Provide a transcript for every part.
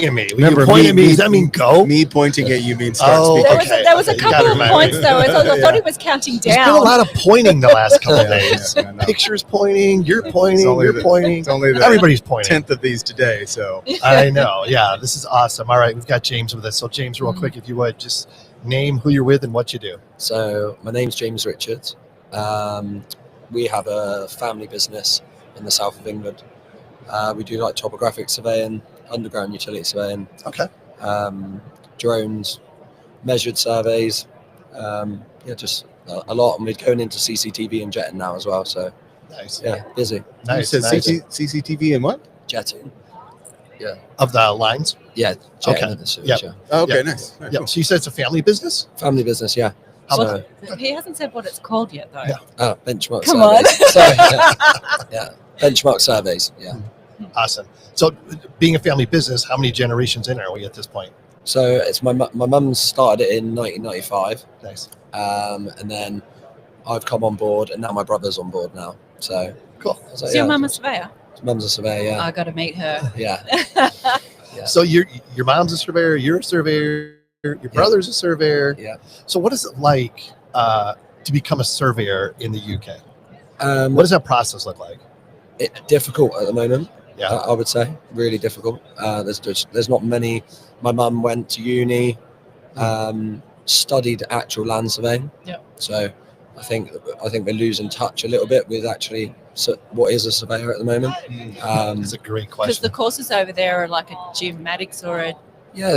at me. When Remember, you point at me, does that mean go? Me pointing at you means start speaking. There was a couple of points, though. I thought he was counting down. There's been a lot of pointing the last couple of days. Pictures pointing, you're pointing, you're pointing. It's only everybody's pointing. 10th of these today, so. I know. Yeah, this is awesome. All right, we've got James with us. So, James, real quick, if you would, just name who you're with and what you do. So, my name's James Richards. We have a family business in the south of England. We do like topographic surveying, underground utility surveying, drones, measured surveys, just a lot. And we're going into CCTV and jetting now as well. So nice, busy. Nice. You said CCTV and what? Jetting. Yeah. Of the lines. Yeah. Okay. Okay. Nice. Yeah. Cool. So you said it's a family business. Family business. Yeah. So, he hasn't said what it's called yet, though. Yeah. Benchmark. Come surveys. Sorry, yeah. Benchmark surveys. Yeah. Awesome. So, being a family business, how many generations in are we at this point? So it's my mum started it in 1995. Nice. And then I've come on board, and now my brother's on board now. So cool. So your mum a surveyor? Mum's a surveyor. Yeah. I got to meet her. Yeah. So your mom's a surveyor. You're a surveyor. Your brother's a surveyor. Yeah. So what is it like to become a surveyor in the UK? What does that process look like? Difficult at the moment. Yeah, I would say really difficult. There's not many. My mum went to uni, studied actual land surveying. Yeah. So I think we're losing touch a little bit with actually what is a surveyor at the moment. That's a great question. Because the courses over there are like a geomatics or a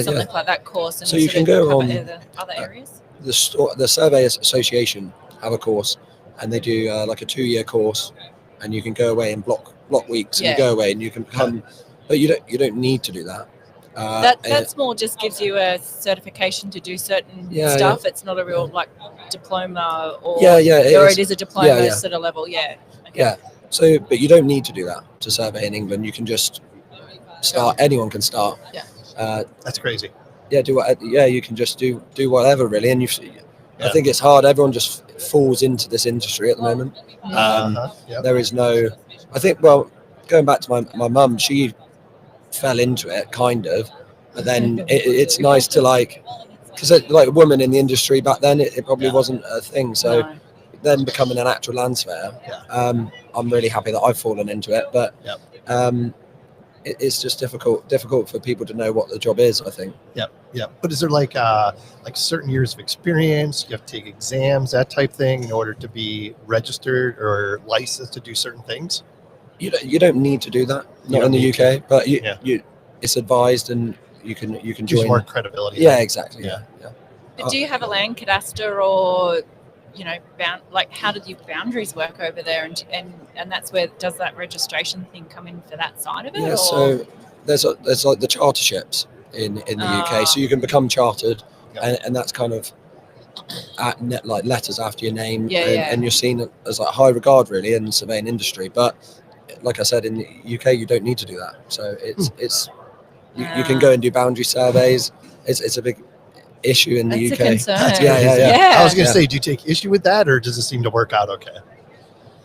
something like that course, and so you can go on the other areas. The Surveyors Association have a course, and they do like a 2-year course, and you can go away in block weeks, and you go away and you can become, but you don't need to do that. That's more just gives you a certification to do certain stuff. It's not a real like diploma or it is a diploma sort of level. Yeah. Okay. Yeah. So, but you don't need to do that to survey in England. You can just start. Anyone can start. Yeah. That's crazy. Yeah. You can just do whatever really, and I think it's hard. Everyone just falls into this industry at the moment. There is no. I think. Well, going back to my mum, she fell into it kind of, but then it's nice to because like a woman in the industry back then, it probably wasn't a thing. So then becoming an actual land surveyor, I'm really happy that I've fallen into it. But it's just difficult for people to know what the job is, I think. Yeah. But is there like certain years of experience? You have to take exams, that type thing, in order to be registered or licensed to do certain things? You don't need to do that, not in the UK, but it's advised, and you can join. More credibility. Yeah, exactly. Yeah. Do you have a land cadastre or how did your boundaries work over there, and that's where does that registration thing come in for that side of it? Yeah, so there's like the charterships in the UK, so you can become chartered, and that's kind of like letters after your name, and you're seen as like high regard really in the surveying industry. But like I said, in the UK, you don't need to do that. So you can go and do boundary surveys. It's a big issue in the UK. A concern. Yeah. I was going to say, do you take issue with that, or does it seem to work out okay?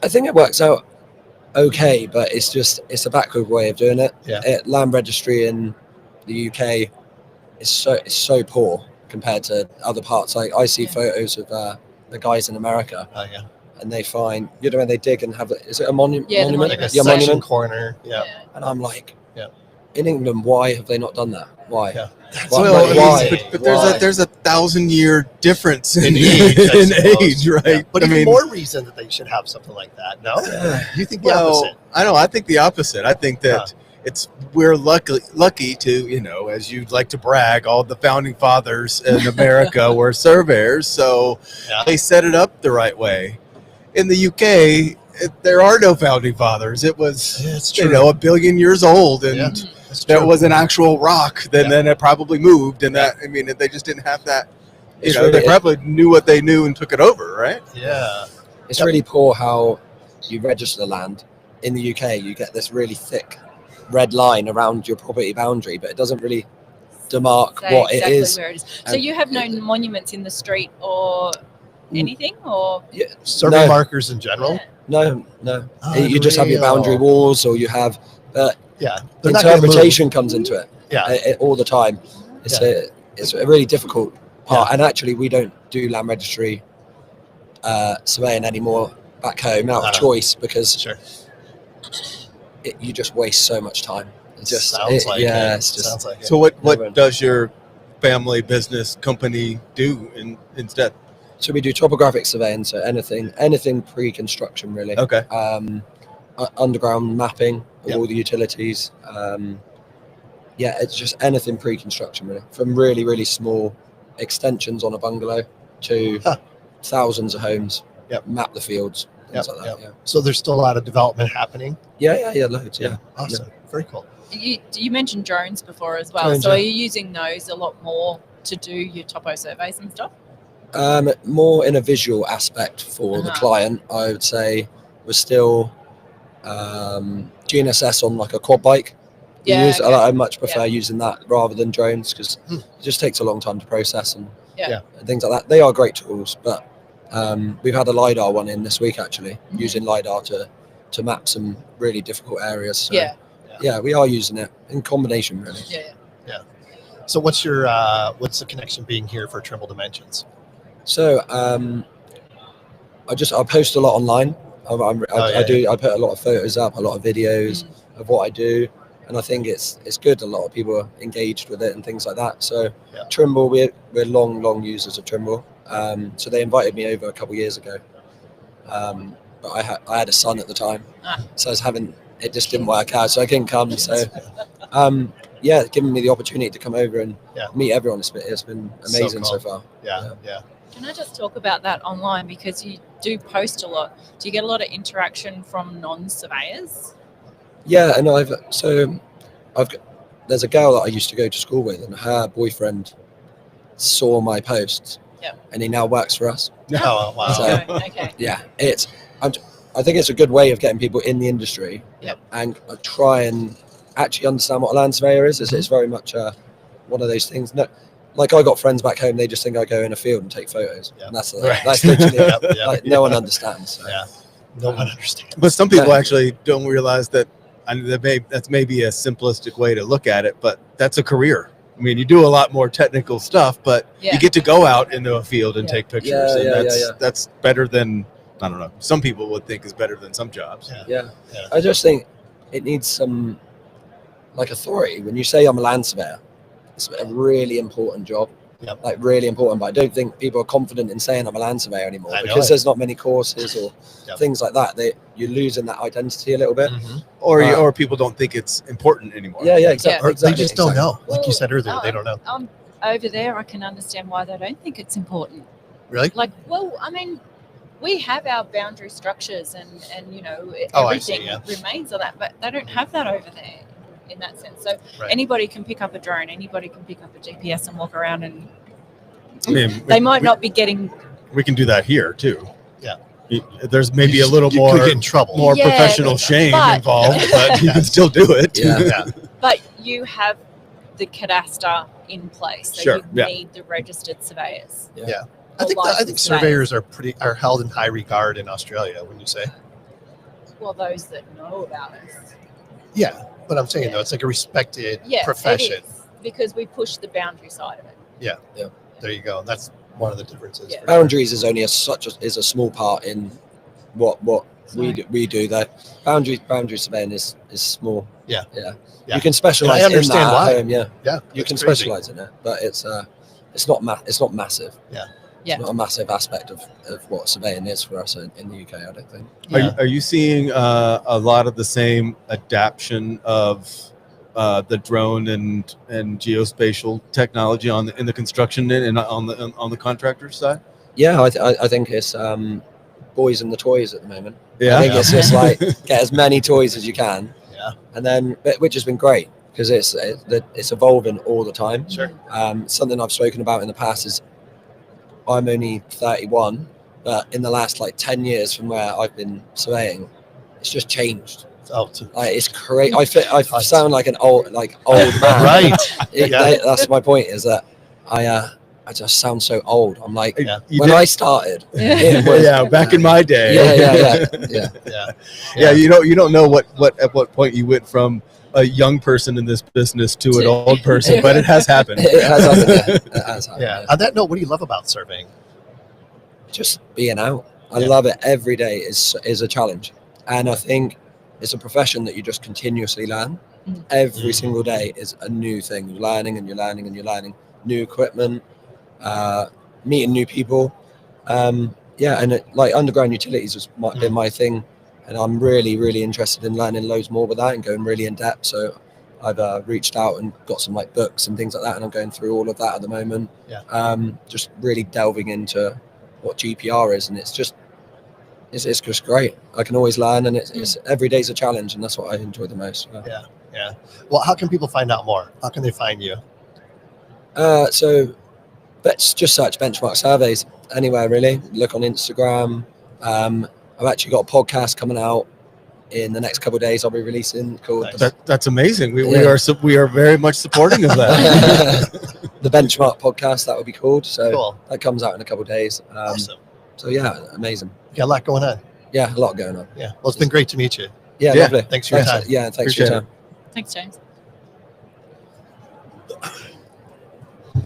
I think it works out okay, but it's a backward way of doing it. Land registry in the UK is so poor compared to other parts. Like I see photos of the guys in America. Oh yeah. And they find, when they dig and have, is it a monument? Monument. Like a monument corner. Yeah. And I'm like, in England, why have they not done that? Why? Yeah. Why? But there's a 1,000-year difference in age, right? Yeah. But even more reason that they should have something like that. No, you think the opposite? I think the opposite. I think that we're lucky to, as you'd like to brag, all the founding fathers in America were surveyors, so they set it up the right way. In the UK, there are no founding fathers. It was, 1 billion years old, and there was an actual rock. Then it probably moved, and they just didn't have that. They probably knew what they knew and took it over, right? Yeah. It's really poor how you register the land. In the UK, you get this really thick red line around your property boundary, but it doesn't really demark what it is. Where it is. So you have no monuments in the street or anything, or survey markers in general? No. You just have your boundary walls, or you have. Yeah, interpretation comes into it. all the time. It's a really difficult part, and actually we don't do land registry surveying anymore back home out of choice, because you just waste so much time. It just sounds like sounds like it. So what does your family business company do instead? So we do topographic surveying, so anything pre-construction really. Okay. Underground mapping of all the utilities. It's just anything pre-construction really, from really, really small extensions on a bungalow to thousands of homes. Map the fields, things like that. So there's still a lot of development happening. Loads. Awesome. Very cool. You mentioned drones before as well. Drones, so are you using those a lot more to do your topo surveys and stuff? More in a visual aspect for the client, I would say. We're still GNSS on like a quad bike. I much prefer using that rather than drones, because it just takes a long time to process and things like that. They are great tools, but we've had a LiDAR one in this week actually, using LiDAR to map some really difficult areas. So, we are using it in combination really. So what's your what's the connection being here for Trimble Dimensions? So I post a lot online. I put a lot of photos up, a lot of videos of what I do, and I think it's good. A lot of people are engaged with it and things like that. So Trimble, we're long users of Trimble. So they invited me over a couple of years ago, but I had a son at the time, so it just didn't work out, so I couldn't come. So giving me the opportunity to come over and meet everyone, it's been amazing so far. Can I just talk about that online, because you do post a lot? Do you get a lot of interaction from non-surveyors? Yeah, and there's a girl that I used to go to school with, and her boyfriend saw my posts, and he now works for us. Oh wow! So, okay. I think it's a good way of getting people in the industry, and try and actually understand what a land surveyor is. It's very much one of those things. No, like I got friends back home, they just think I go in a field and take photos, and that's literally like no one understands. So. No one understands. But some people actually don't realize that. That's maybe a simplistic way to look at it, but that's a career. I mean, you do a lot more technical stuff, but you get to go out into a field and take pictures, and that's better than, I don't know, some people would think is better than some jobs. I just think it needs some authority. When you say I'm a land surveyor, it's a really important job, really important, but I don't think people are confident in saying I'm a land surveyor anymore, because there's not many courses or things like that. You're losing that identity a little bit, or people don't think it's important anymore. Exactly. Or they just don't know. Like you said earlier, they don't know. Over there, I can understand why they don't think it's important. Really? I mean, we have our boundary structures and everything remains on that, but they don't have that over there in that sense. So anybody can pick up a drone, anybody can pick up a GPS and walk around, and they might not be getting. We can do that here too. There's maybe a little more get in trouble, more professional shame involved, but you can still do it. But you have the cadastre in place, so you need the registered surveyors. I think surveyors are held in high regard in Australia. Wouldn't you say? Well, those that know about us. Yeah, but I'm saying though, it's like a respected profession. It is, because we push the boundary side of it. There you go. That's one of the differences. Boundaries is only a small part in what we do. Though boundary surveying is small. You can specialize in that at home. You can specialize in it, but it's not massive. It's not a massive aspect of what surveying is for us in the UK, I don't think. Are you seeing a lot of the same adaptation of the drone and geospatial technology in the construction and on the contractor side? Yeah, I think it's boys and the toys at the moment. Yeah, I think it's just like get as many toys as you can. And then which has been great, because it's evolving all the time. Something I've spoken about in the past is I'm only 31, but in the last 10 years from where I've been surveying, it's just changed. It's crazy. I sound like an old man. Right. That's my point, is that I just sound so old. I'm like, You when did? I started, back in my day. Yeah. You don't know at what point you went from a young person in this business to an old person, but it has happened. It has happened. It has happened. Yeah. On that note, what do you love about surveying? Just being out. I love it. Every day is a challenge, and I think it's a profession that you just continuously learn. Every single day is a new thing. You're learning and you're learning and you're learning new equipment, meeting new people. And like underground utilities has been my thing, and I'm really, really interested in learning loads more with that and going really in depth. So I've reached out and got some like books and things like that, and I'm going through all of that at the moment. Just really delving into what GPR is, and it's just great. I can always learn, and it's every day's a challenge, and that's what I enjoy the most. Yeah. Well, how can people find out more? How can they find you? So let's just search Benchmark Surveys anywhere really. Look on Instagram. I've actually got a podcast coming out in the next couple of days. I'll be releasing called That's amazing. We are very much supporting of that. The Benchmark podcast, that would be called. So Cool. that comes out in a couple of days. Awesome. So yeah, amazing. You got a lot going on. Yeah, a lot going on. Yeah. Well, it's been great to meet you. Yeah, lovely. Thanks for your time. Yeah, thanks for your time. Thanks, James.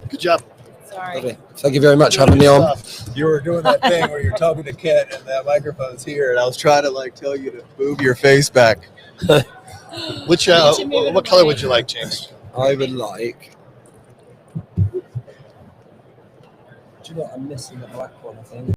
Good job. Sorry. Lovely. Thank you very much for having me on. You were doing that thing where you're talking to Kent and that microphone's here, and I was trying to like tell you to move your face back. Which what color would you like, James? I would like. Do you know what? I'm missing the black one, I think.